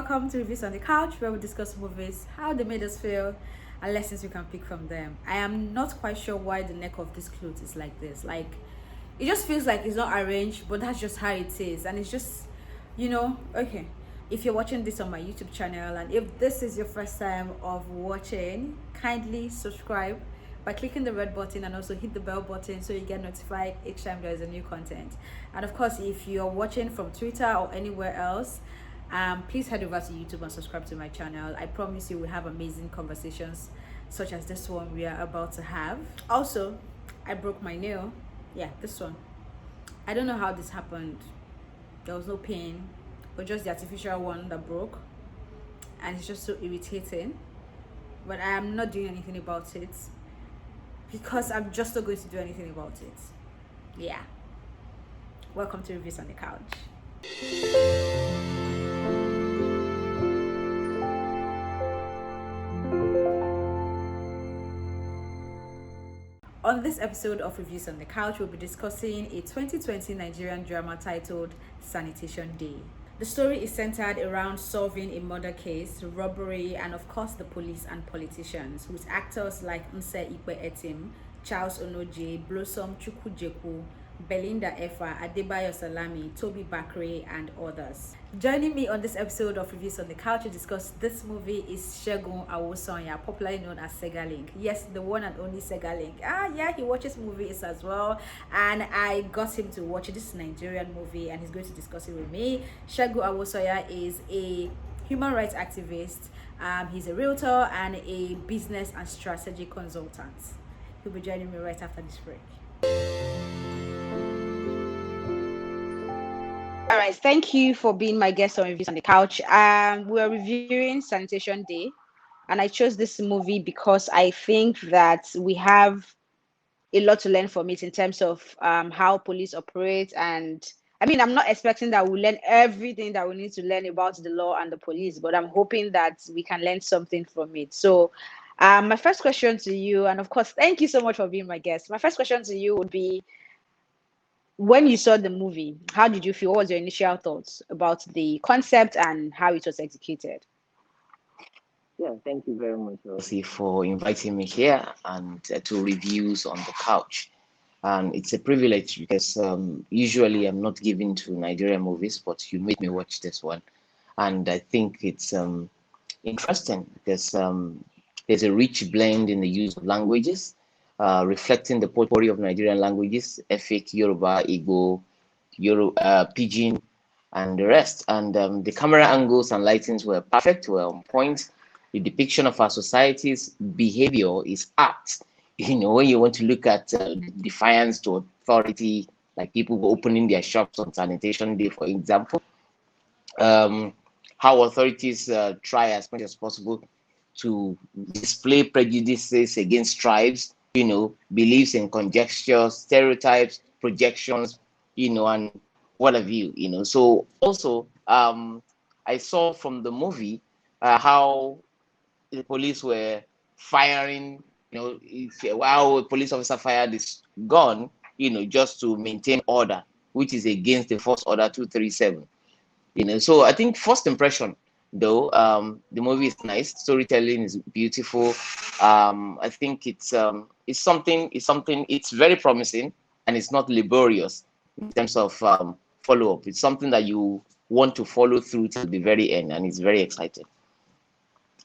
welcome to Reviews on the Couch, where we discuss movies, how they made us feel, and lessons we can pick from them. I am not quite sure why the neck of this cloth is like this. Like, it just feels like it's not arranged, but that's just how it is. And it's just, okay. If you're watching this on my YouTube channel, and if this is your first time of watching, kindly subscribe by clicking the red button and also hit the bell button so you get notified each time there is a new content. And of course, if you're watching from Twitter or anywhere else, please head over to YouTube and subscribe to my channel. I promise you we'll have amazing conversations such as this one we are about to have. Also, I broke my nail. Yeah, this one. I don't know how this happened. There was no pain, but just the artificial one that broke, and it's just so irritating. But I am not doing anything about it because I'm just not going to do anything about it. Yeah. Welcome to Reviews on the Couch. On this episode of Reviews on the Couch, we'll be discussing a 2020 Nigerian drama titled Sanitation Day. The story is centered around solving a murder case, robbery, and of course the police and politicians, with actors like Nse Ikpe-Etim, Charles Onojie, Blossom Chukwujekwu, Belinda Efah, Adebayo Salami, Tobi Bakre, and others. Joining me on this episode of Reviews on the Couch to discuss this movie is Segun Awosanya, popularly known as Segalink. Yes, the one and only Segalink. Yeah, he watches movies as well, and I got him to watch this Nigerian movie, and he's going to discuss it with me. Segun Awosanya is a human rights activist. He's a realtor and a business and strategy consultant. He'll be joining me right after this break. All right, thank you for being my guest on Reviews on the Couch. We are reviewing Sanitation Day, and I chose this movie because I think that we have a lot to learn from it in terms of how police operate. And I mean, I'm not expecting that we'll learn everything that we need to learn about the law and the police, but I'm hoping that we can learn something from it. So my first question to you, and of course, thank you so much for being my guest. My first question to you would be, when you saw the movie, how did you feel? What was your initial thoughts about the concept and how it was executed? Yeah, thank you very much, Elsie, for inviting me here and to Reviews on the Couch. And it's a privilege because usually I'm not given to Nigerian movies, but you made me watch this one. And I think it's interesting because there's a rich blend in the use of languages, reflecting the potpourri of Nigerian languages, Efik, Yoruba, Igbo, Pidgin, and the rest. And the camera angles and lightings were perfect, were on point. The depiction of our society's behavior is art. When you want to look at defiance to authority, like people opening their shops on Sanitation Day, for example, how authorities try as much as possible to display prejudices against tribes, beliefs in conjecture, stereotypes, projections, and what have you, So also, I saw from the movie how the police were firing, while a police officer fired this gun, just to maintain order, which is against the First Order 237. So I think first impression, though, the movie is nice, storytelling is beautiful. I think it's very promising, and it's not laborious in terms of follow-up. It's something that you want to follow through to the very end, and it's very exciting.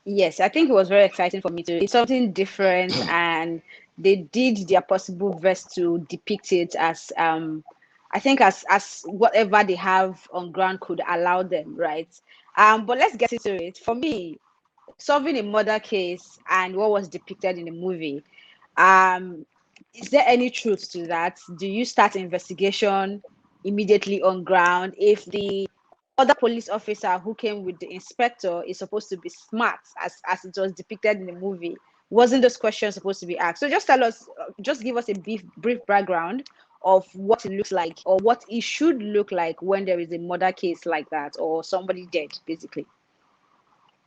Yes, I think it was very exciting for me too. It's something different, and they did their possible best to depict it as I think as whatever they have on ground could allow them, right? But let's get into it. For me, solving a murder case and what was depicted in the movie, is there any truth to that? Do you start investigation immediately on ground? If the other police officer who came with the inspector is supposed to be smart, as it was depicted in the movie, wasn't those questions supposed to be asked? So just tell us, just give us a brief background of what it looks like, or what it should look like when there is a murder case like that, or somebody dead, basically.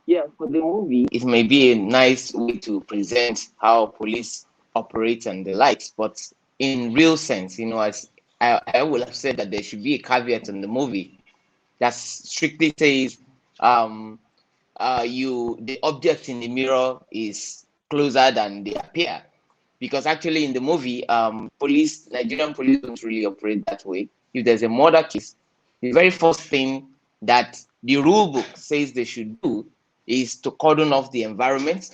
Yeah, for the movie, it may be a nice way to present how police operate and the likes, but in real sense, as I would have said that there should be a caveat in the movie that strictly says the object in the mirror is closer than they appear, because actually in the movie, Nigerian police don't really operate that way. If there's a murder case, the very first thing that the rule book says they should do is to cordon off the environment.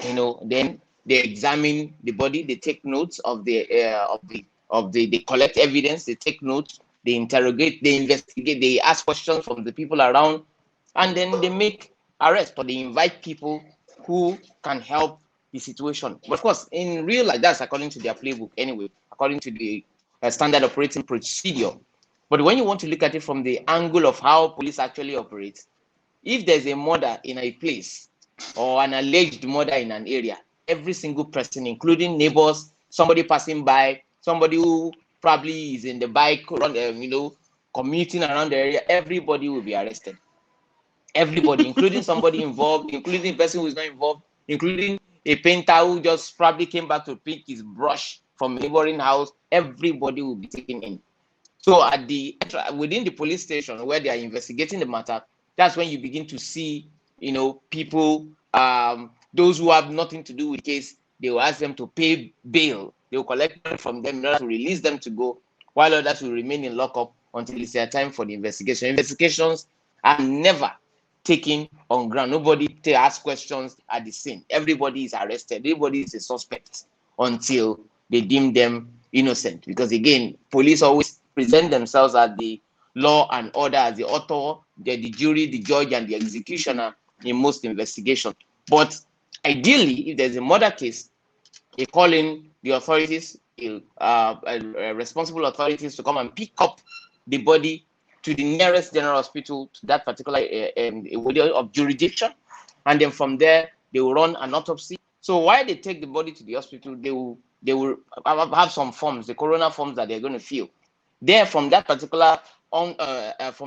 Then they examine the body, they take notes they collect evidence, they take notes, they interrogate, they investigate, they ask questions from the people around, and then they make arrest, or they invite people who can help the situation. But of course, in real life, that's according to their playbook anyway, according to the standard operating procedure. But when you want to look at it from the angle of how police actually operate, if there's a murder in a place or an alleged murder in an area, every single person, including neighbors, somebody passing by, somebody who probably is in the bike, commuting around the area, everybody will be arrested. Everybody, including somebody involved, including the person who is not involved, including a painter who just probably came back to pick his brush from a neighboring house, everybody will be taken in. So within the police station where they are investigating the matter, that's when you begin to see, people, those who have nothing to do with the case, they will ask them to pay bail. They will collect money from them in order to release them to go, while others will remain in lockup until it's their time for the investigation. Investigations are never taken on ground. Nobody asks questions at the scene. Everybody is arrested. Everybody is a suspect until they deem them innocent. Because again, police always present themselves as the law and order, as the author, the jury, the judge, and the executioner in most investigations. But ideally, if there's a murder case, they call in the authorities, responsible authorities, to come and pick up the body to the nearest general hospital to that particular area of jurisdiction, and then from there they will run an autopsy. So while they take the body to the hospital, they will have some forms, the coroner forms that they're going to fill. There, from that particular from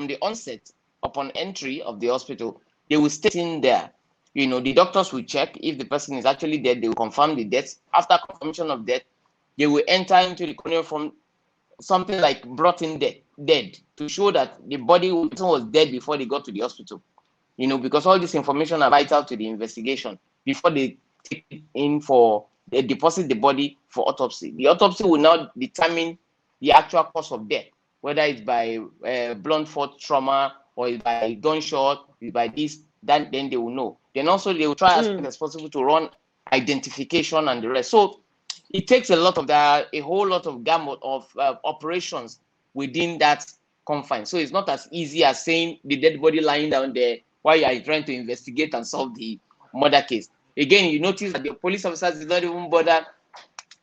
the onset, upon entry of the hospital, they will stay in there. The doctors will check if the person is actually dead. They will confirm the death. After confirmation of death, they will enter into the coroner from something like brought in dead, to show that the person was dead before they got to the hospital. Because all this information are vital to the investigation before they take it in they deposit the body for autopsy. The autopsy will now determine the actual cause of death, whether it's by blunt force trauma or it's by gunshot, it's by this, then they will know. Then also they will try as much as possible to run identification and the rest. So it takes a whole lot of gamut of operations within that confine. So it's not as easy as saying the dead body lying down there while you are trying to investigate and solve the murder case. Again, you notice that the police officers did not even bother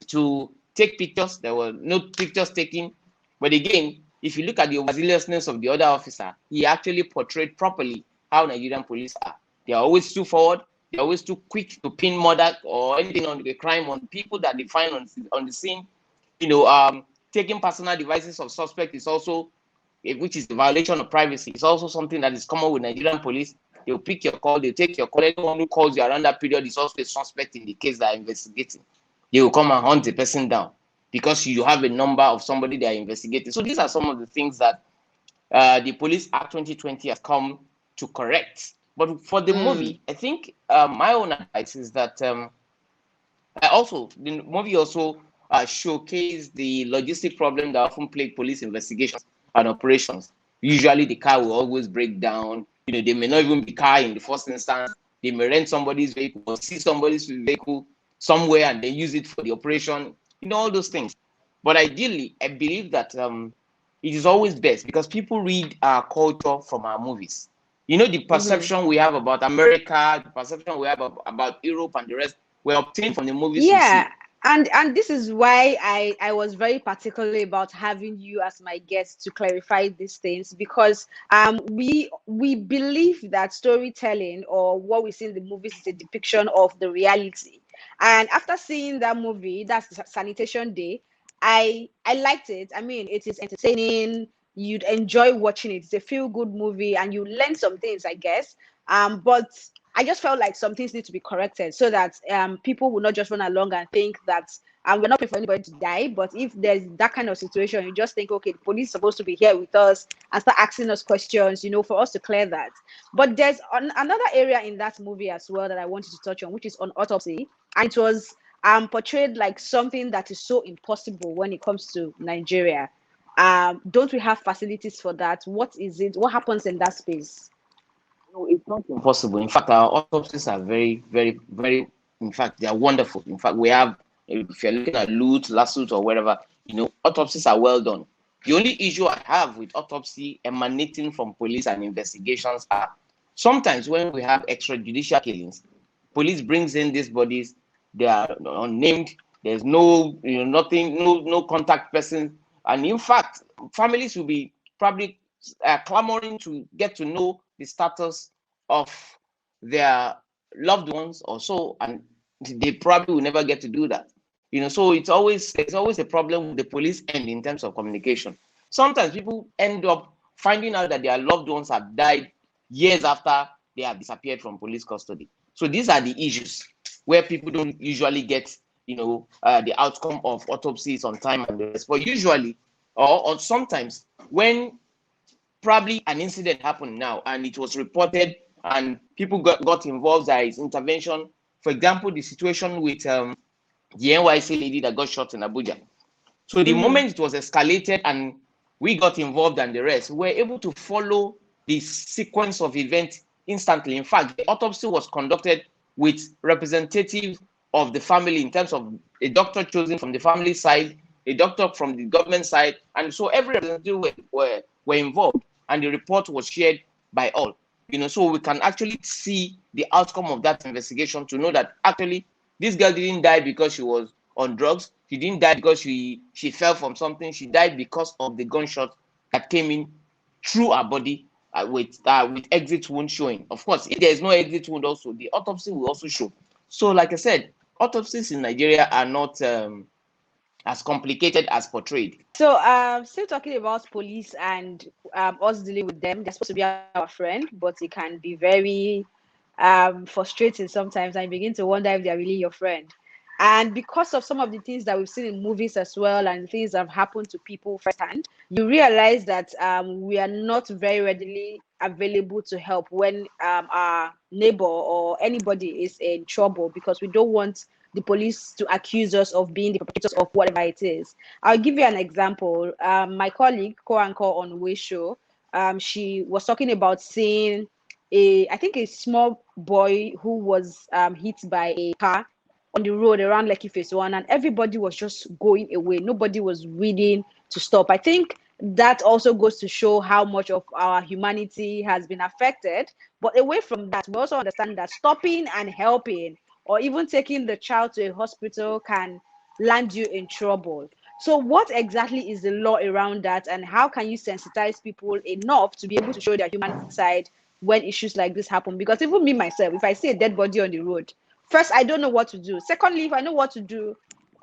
to take pictures. There were no pictures taken. But again, if you look at the overzealousness of the other officer, he actually portrayed properly how Nigerian police are. They are always too forward. They're always too quick to pin murder or anything on the crime on people that they find on the scene. Taking personal devices of suspect is also, which is the violation of privacy. It's also something that is common with Nigerian police. They'll pick your call, they'll take your call. Anyone who calls you around that period is also a suspect in the case they are investigating. They will come and hunt the person down because you have a number of somebody they are investigating. So these are some of the things that the Police Act 2020 has come to correct. But for the movie, I think my own advice is that the movie also showcased the logistic problem that often plague police investigations and operations. Usually the car will always break down. They may not even be car in the first instance. They may rent somebody's vehicle or see somebody's vehicle somewhere and then use it for the operation. All those things. But ideally, I believe that it is always best because people read our culture from our movies. The perception we have about America, the perception we have about Europe and the rest, were obtained from the movies we see. And this is why I was very particular about having you as my guest to clarify these things, because we believe that storytelling or what we see in the movies is a depiction of the reality. And after seeing that movie, that's Sanitation Day, I liked it. I mean, it is entertaining. You'd enjoy watching it. It's a feel-good movie, and you learn some things, I guess. But I just felt like some things need to be corrected so that people will not just run along and think that we're not praying for anybody to die. But if there's that kind of situation, you just think, okay, the police is supposed to be here with us and start asking us questions, for us to clear that. But there's another area in that movie as well that I wanted to touch on, which is on autopsy. And it was portrayed like something that is so impossible when it comes to Nigeria. Don't we have facilities for that? What is it? What happens in that space? No, it's not impossible. In fact, our autopsies are very, very, very, in fact, they are wonderful. In fact, we have, if you're looking at loot, lawsuit, or whatever, autopsies are well done. The only issue I have with autopsy emanating from police and investigations are sometimes when we have extrajudicial killings, police brings in these bodies, they are unnamed, there's no, nothing, no contact person. And in fact, families will be probably clamoring to get to know the status of their loved ones or so, and they probably will never get to do that. So there's always a problem with the police end in terms of communication. Sometimes people end up finding out that their loved ones have died years after they have disappeared from police custody. So these are the issues where people don't usually get, the outcome of autopsies on time and the rest. But usually, or sometimes, when probably an incident happened now and it was reported and people got involved, there is intervention. For example, the situation with the NYC lady that got shot in Abuja. So the moment it was escalated and we got involved and the rest, we were able to follow the sequence of events instantly. In fact, the autopsy was conducted with representatives of the family in terms of a doctor chosen from the family side, a doctor from the government side, and so every representative were involved, and the report was shared by all. So we can actually see the outcome of that investigation to know that actually this girl didn't die because she was on drugs. She didn't die because she fell from something. She died because of the gunshot that came in through her body with exit wound showing. Of course, if there is no exit wound also, the autopsy will also show. So like I said, autopsies in Nigeria are not as complicated as portrayed. So still talking about police and us dealing with them, they're supposed to be our friend, but it can be very frustrating sometimes, and you begin to wonder if they're really your friend. And because of some of the things that we've seen in movies as well, and things that have happened to people firsthand, you realize that we are not very readily available to help when our neighbor or anybody is in trouble, because we don't want the police to accuse us of being the perpetrators of whatever it is. I'll give you an example. My colleague, co-anchor on Way Show, she was talking about seeing I think a small boy who was hit by a car on the road around Lekki Phase 1, and everybody was just going away. Nobody was willing to stop. I think that also goes to show how much of our humanity has been affected. But away from that, we also understand that stopping and helping, or even taking the child to a hospital, can land you in trouble. So what exactly is the law around that, and how can you sensitize people enough to be able to show their human side when issues like this happen? Because even me myself, if I see a dead body on the road, first, I don't know what to do. Secondly, if I know what to do,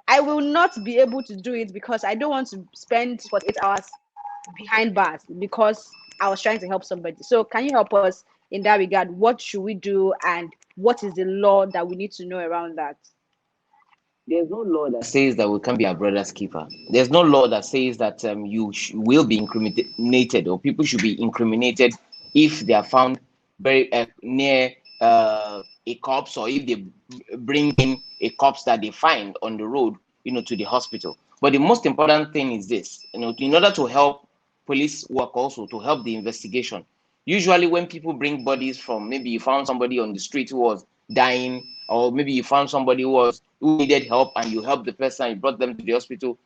I will not be able to do it because I don't want to spend 48 hours behind bars because I was trying to help somebody. So can you help us in that regard? What should we do, and what is the law that we need to know around that? There's no law that says that we can be our brother's keeper. There's no law that says that you will be incriminated, or people should be incriminated if they are found very near a corpse, or if they bring in a corpse that they find on the road, to the hospital. But the most important thing is this, in order to help police work, also to help the investigation. Usually when people bring bodies from, maybe you found somebody on the street who was dying, or maybe you found somebody who needed help and you helped the person, you brought them to the hospital,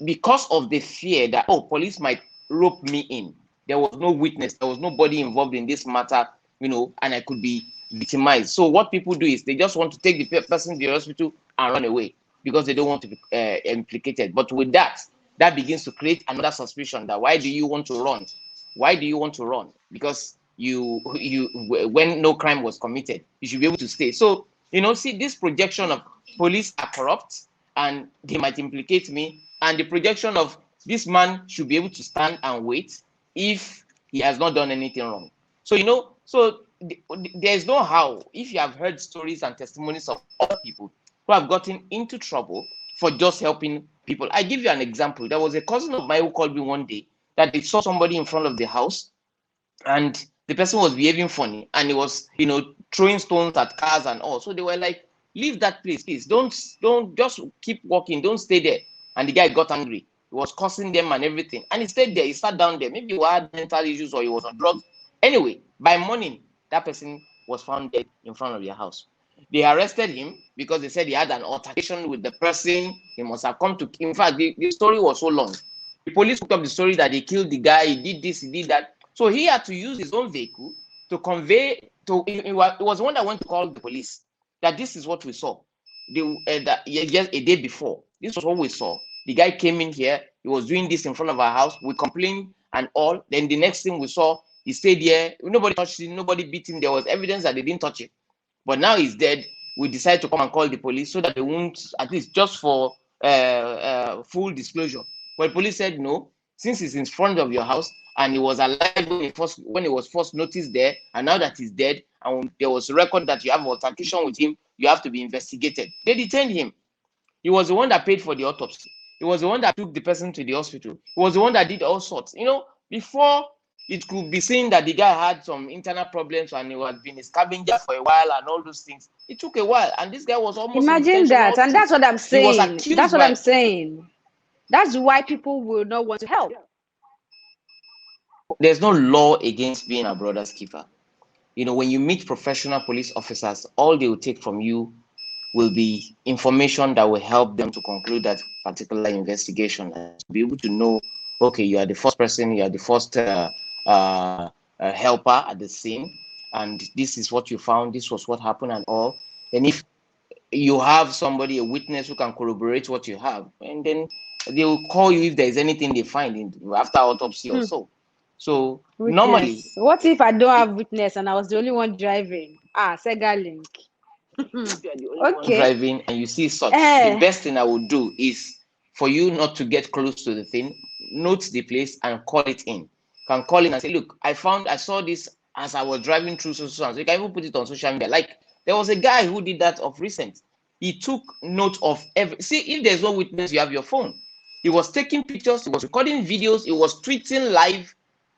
because of the fear that, police might rope me in, there was no witness, there was nobody involved in this matter, and I could be victimized. So what people do is they just want to take the person to the hospital and run away because they don't want to be implicated. But with that begins to create another suspicion that why do you want to run? Why do you want to run? Because you when no crime was committed, you should be able to stay. So see, this projection of police are corrupt and they might implicate me, and the projection of this man should be able to stand and wait if he has not done anything wrong. So so there's no how. If you have heard stories and testimonies of other people who have gotten into trouble for just helping people. I give you an example. There was a cousin of mine who called me one day that they saw somebody in front of the house, and the person was behaving funny, and he was, throwing stones at cars and all. So they were like, leave that place, please. Don't just keep walking. Don't stay there. And the guy got angry. He was cursing them and everything. And he stayed there. He sat down there. Maybe he had mental issues or he was on drugs. Anyway, by morning, that person was found dead in front of their house. They arrested him because they said he had an altercation with the person. He must have come to. In fact, the story was so long. The police took up the story that he killed the guy. He did this, he did that. So he had to use his own vehicle to convey. It was the one that went to call the police that this is what we saw. Just a day before, this was what we saw. The guy came in here. He was doing this in front of our house. We complained and all. Then the next thing we saw, he stayed here. Nobody touched him. Nobody beat him. There was evidence that they didn't touch him. But now he's dead. We decided to come and call the police so that they won't, at least just for full disclosure. But the police said no, since he's in front of your house and he was alive when he was first noticed there, and now that he's dead, and there was a record that you have altercation with him, you have to be investigated. They detained him. He was the one that paid for the autopsy. He was the one that took the person to the hospital. He was the one that did all sorts. Before it could be seen that the guy had some internal problems and he had been a scavenger for a while and all those things. It took a while, and this guy was almost imagine that, and that's what I'm saying. That's what I'm saying. That's why people will not want to help. There's no law against being a brother's keeper. When you meet professional police officers, all they will take from you will be information that will help them to conclude that particular investigation. To be able to know, okay, you are the first person, you are the first helper at the scene, and this is what you found, this was what happened and all. And if you have somebody, a witness who can corroborate what you have, and then they will call you if there is anything they find after autopsy or so. So witness. Normally, what if I don't have witness and I was the only one driving? Segalink. If you are the only one driving and you see such, the best thing I would do is for you not to get close to the thing, note the place and call it in. You can call in and say, look, I saw this as I was driving through so. So you can even put it on social media. Like there was a guy who did that of recent. He took note of see, if there's no witness, you have your phone. He was taking pictures, he was recording videos, he was tweeting live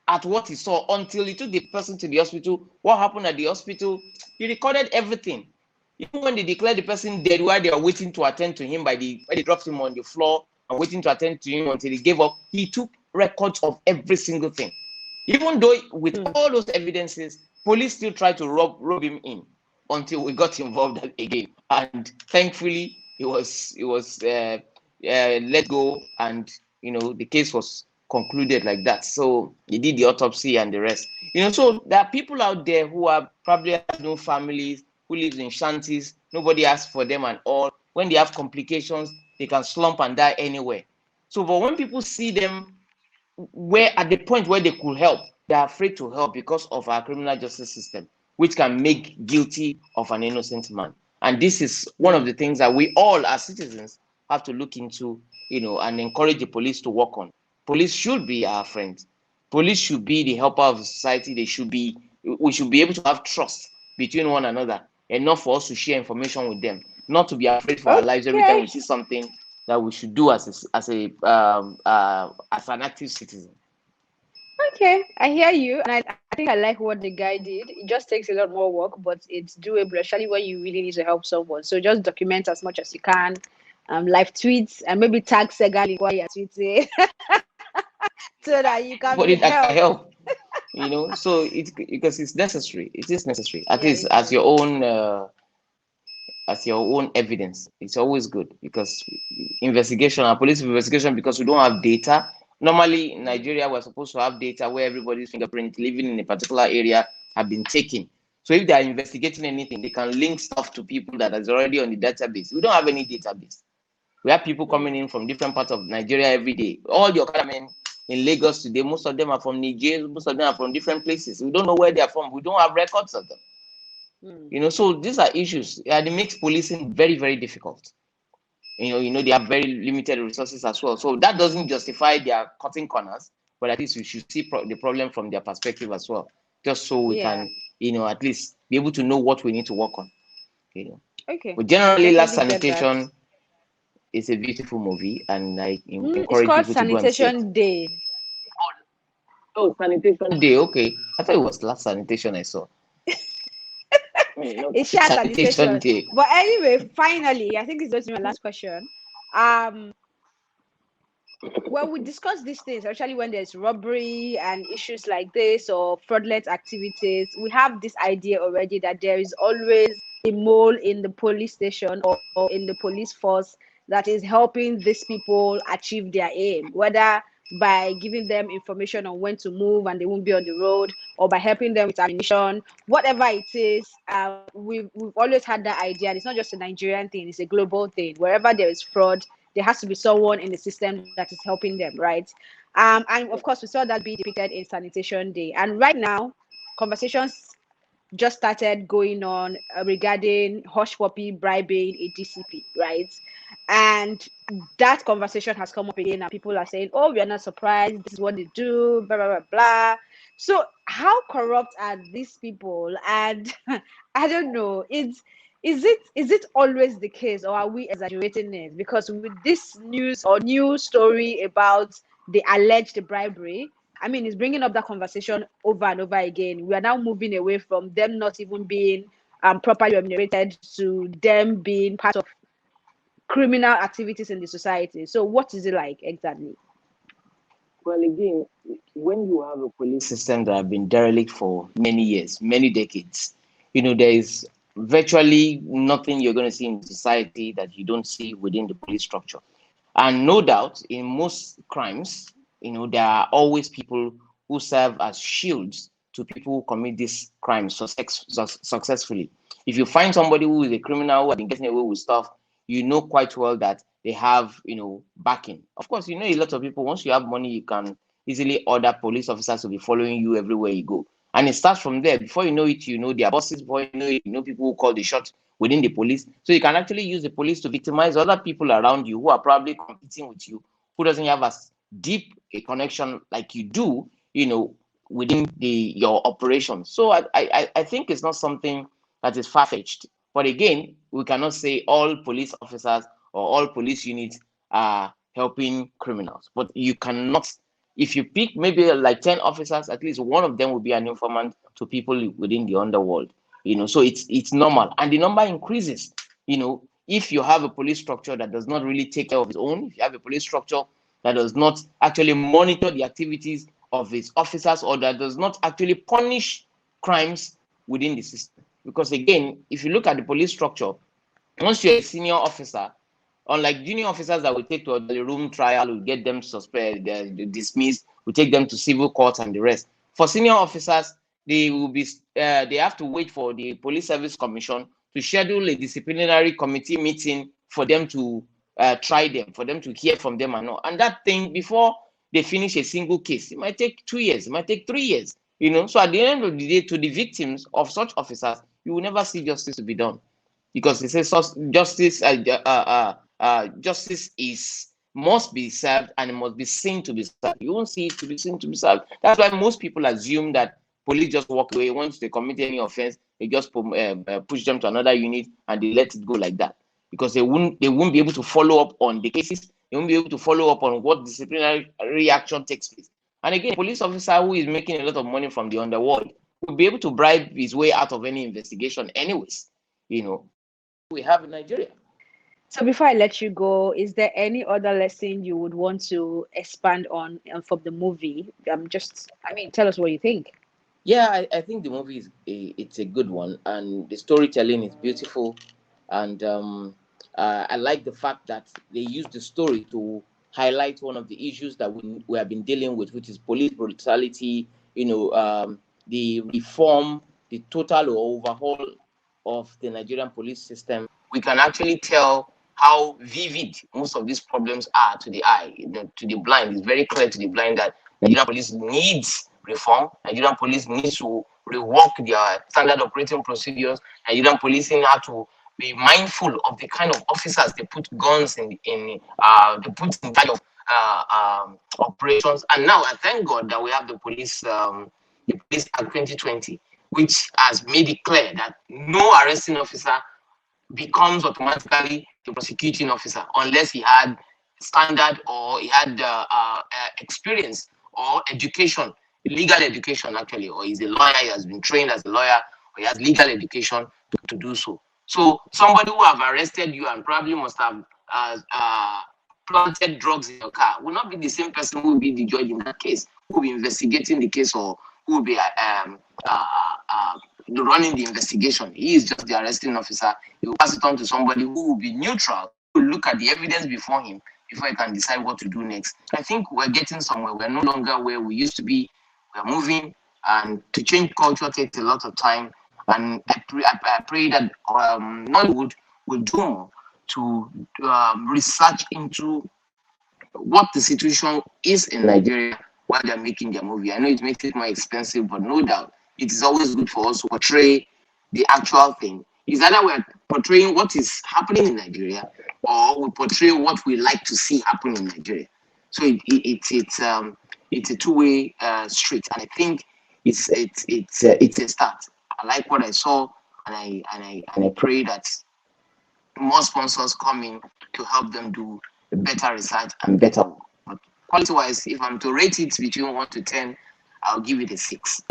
at what he saw until he took the person to the hospital. What happened at the hospital? He recorded everything. Even when they declared the person dead, while they are waiting to attend to him, when they dropped him on the floor and waiting to attend to him until he gave up, he took records of every single thing. Even though with all those evidences, police still tried to rob him in until we got involved again. And thankfully, he was let go, and the case was concluded like that. So he did the autopsy and the rest. So there are people out there who are probably have no families, who lives in shanties, nobody asks for them and all. When they have complications, they can slump and die anywhere. So, but when people see them at the point where they could help, they're afraid to help because of our criminal justice system, which can make guilty of an innocent man. And this is one of the things that we all as citizens have to look into, and encourage the police to work on. Police should be our friends. Police should be the helper of society. We should be able to have trust between one another, and not for us to share information with them, not to be afraid for our lives every time we see something that we should do as an active citizen. Okay, I hear you, and I think I like what the guy did. It just takes a lot more work, but it's doable, especially when you really need to help someone. So just document as much as you can, live tweets, and maybe tag Segalink while you're tweeting, so that you can help. So because it's necessary. It is necessary, at least as your own evidence. It's always good, because police investigation, because we don't have data. Normally in Nigeria, we're supposed to have data where everybody's fingerprint living in a particular area have been taken. So if they are investigating anything, they can link stuff to people that is already on the database. We don't have any database. We have people coming in from different parts of Nigeria every day. All the Okada men in Lagos today, most of them are from Nigeria, most of them are from different places. We don't know where they are from. We don't have records of them. So these are issues. And it makes policing very, very difficult. They have very limited resources as well. So that doesn't justify their cutting corners, but at least we should see the problem from their perspective as well, just so we can at least be able to know what we need to work on. Okay. But generally, Last Definitely get that. Sanitation is a beautiful movie, and I It's encourage called people to go and see it. Sanitation Day. Oh, Sanitation Day. Okay, I thought it was Last Sanitation I saw. It's shared Sanitation sanitation. Day. But anyway, finally, I think it's going to be my last question. When we discuss these things, especially when there's robbery and issues like this or fraudulent activities, we have this idea already that there is always a mole in the police station or in the police force that is helping these people achieve their aim, whether by giving them information on when to move and they won't be on the road, or by helping them with ammunition, whatever it is. We've always had that idea, and it's not just a Nigerian thing; it's a global thing. Wherever there is fraud, there has to be someone in the system that is helping them, right? And of course, we saw that being depicted in Sanitation Day. And right now, conversations just started going on regarding hush puppy bribing a DCP, right? And that conversation has come up again, and people are saying, "Oh, we are not surprised. This is what they do." Blah blah blah blah. So, how corrupt are these people? And I don't know. Is it always the case, or are we exaggerating it? Because with this news or new story about the alleged bribery, I mean, it's bringing up that conversation over and over again. We are now moving away from them not even being properly remunerated to them being part of criminal activities in the society. So, what is it like exactly? Well, again, when you have a police system that have been derelict for many years, many decades, there is virtually nothing you're going to see in society that you don't see within the police structure. And no doubt, in most crimes, there are always people who serve as shields to people who commit these crimes successfully. If you find somebody who is a criminal who has been getting away with stuff, you know quite well that they have, backing. Of course, a lot of people, once you have money, you can easily order police officers to be following you everywhere you go. And it starts from there. Before you know it, you know their bosses. Before you know it, you know people who call the shots within the police. So you can actually use the police to victimize other people around you who are probably competing with you, who doesn't have as deep a connection like you do, within your operation. So I think it's not something that is far-fetched. But again, we cannot say all police officers or all police units are helping criminals. But you cannot, if you pick maybe like 10 officers, at least one of them will be an informant to people within the underworld. So it's normal. And the number increases, if you have a police structure that does not really take care of its own, if you have a police structure that does not actually monitor the activities of its officers, or that does not actually punish crimes within the system. Because again, if you look at the police structure, once you're a senior officer, unlike junior officers that we take to the room trial, we get them suspended, dismissed, we take them to civil courts and the rest. For senior officers, they have to wait for the Police Service Commission to schedule a disciplinary committee meeting for them to try them, for them to hear from them and all. And that thing, before they finish a single case, it might take 2 years, it might take 3 years. So at the end of the day, to the victims of such officers, you will never see justice to be done, because it says justice must be served, and it must be seen to be served. You won't see it to be seen to be served. That's why most people assume that police just walk away once they commit any offense. They just push them to another unit and they let it go like that, because they won't be able to follow up on the cases. They won't be able to follow up on what disciplinary reaction takes place. And again, a police officer who is making a lot of money from the underworld will be able to bribe his way out of any investigation anyways. We have in Nigeria. So before I let you go, is there any other lesson you would want to expand on from the movie? Tell us what you think. Yeah, I think the movie it's a good one, and the storytelling is beautiful, and I like the fact that they use the story to highlight one of the issues that we have been dealing with, which is police brutality. The reform, the total overhaul of the Nigerian police system. We can actually tell how vivid most of these problems are to the eye, to the blind. It's very clear to the blind that Nigerian police needs reform. Nigerian police needs to rework their standard operating procedures. Nigerian policing have to be mindful of the kind of officers they put guns they put in charge of operations. And now I thank God that we have the Police Act 2020 which has made it clear that no arresting officer becomes automatically the prosecuting officer unless he had standard or he had experience or education, legal education actually, or he's a lawyer, he has been trained as a lawyer, or he has legal education to do so. So somebody who have arrested you and probably must have planted drugs in your car will not be the same person who will be the judge in that case, who will be investigating the case, or who will be running the investigation. He is just the arresting officer. He will pass it on to somebody who will be neutral, who will look at the evidence before him before he can decide what to do next. I think we're getting somewhere. We're no longer where we used to be. We're moving, and to change culture takes a lot of time. And I pray that Nollywood will do more to research into what the situation is in Nigeria while they're making their movie. I know it makes it more expensive, but no doubt it is always good for us to portray the actual thing. It's either we're portraying what is happening in Nigeria, or we portray what we like to see happen in Nigeria. So it's a two-way street, and I think it's a start. I like what I saw, and I pray that more sponsors come in to help them do better research and better work. But quality-wise, if I'm to rate it between 1 to 10, I'll give it a 6.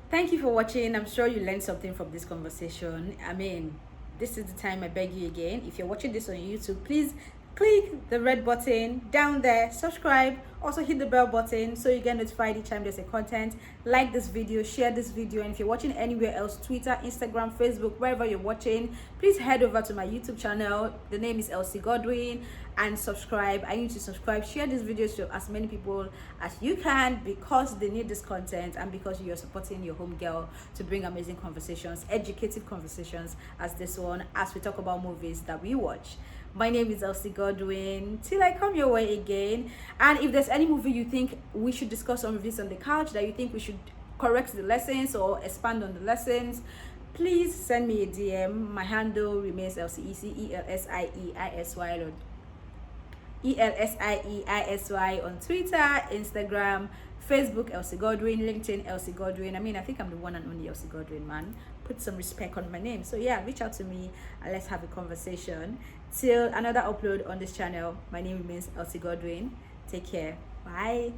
Thank you for watching. I'm sure you learned something from this conversation. I mean, this is the time I beg you again. If you're watching this on YouTube, please click the red button down there, subscribe, also hit the bell button so you get notified each time there's a content. Like this video, share this video, and if you're watching anywhere else, Twitter, Instagram, Facebook, wherever you're watching, please head over to my YouTube channel. The name is Elsie Godwin, and subscribe. I need to subscribe, share this video to as many people as you can, because they need this content and because you're supporting your home girl to bring amazing conversations, educative conversations as this one, as we talk about movies that we watch. My name is Elsie Godwin. Till I come your way again. And if there's any movie you think we should discuss on Reviews on the Couch, that you think we should correct the lessons or expand on the lessons, please send me a DM. My handle remains Elsieisy, ELSIEISY on Twitter, Instagram, Facebook, Elsie Godwin, LinkedIn, Elsie Godwin. I mean, I think I'm the one and only Elsie Godwin, man. Put some respect on my name. So yeah, reach out to me and let's have a conversation. Till another upload on this channel, my name remains Elsie Godwin. Take care. Bye.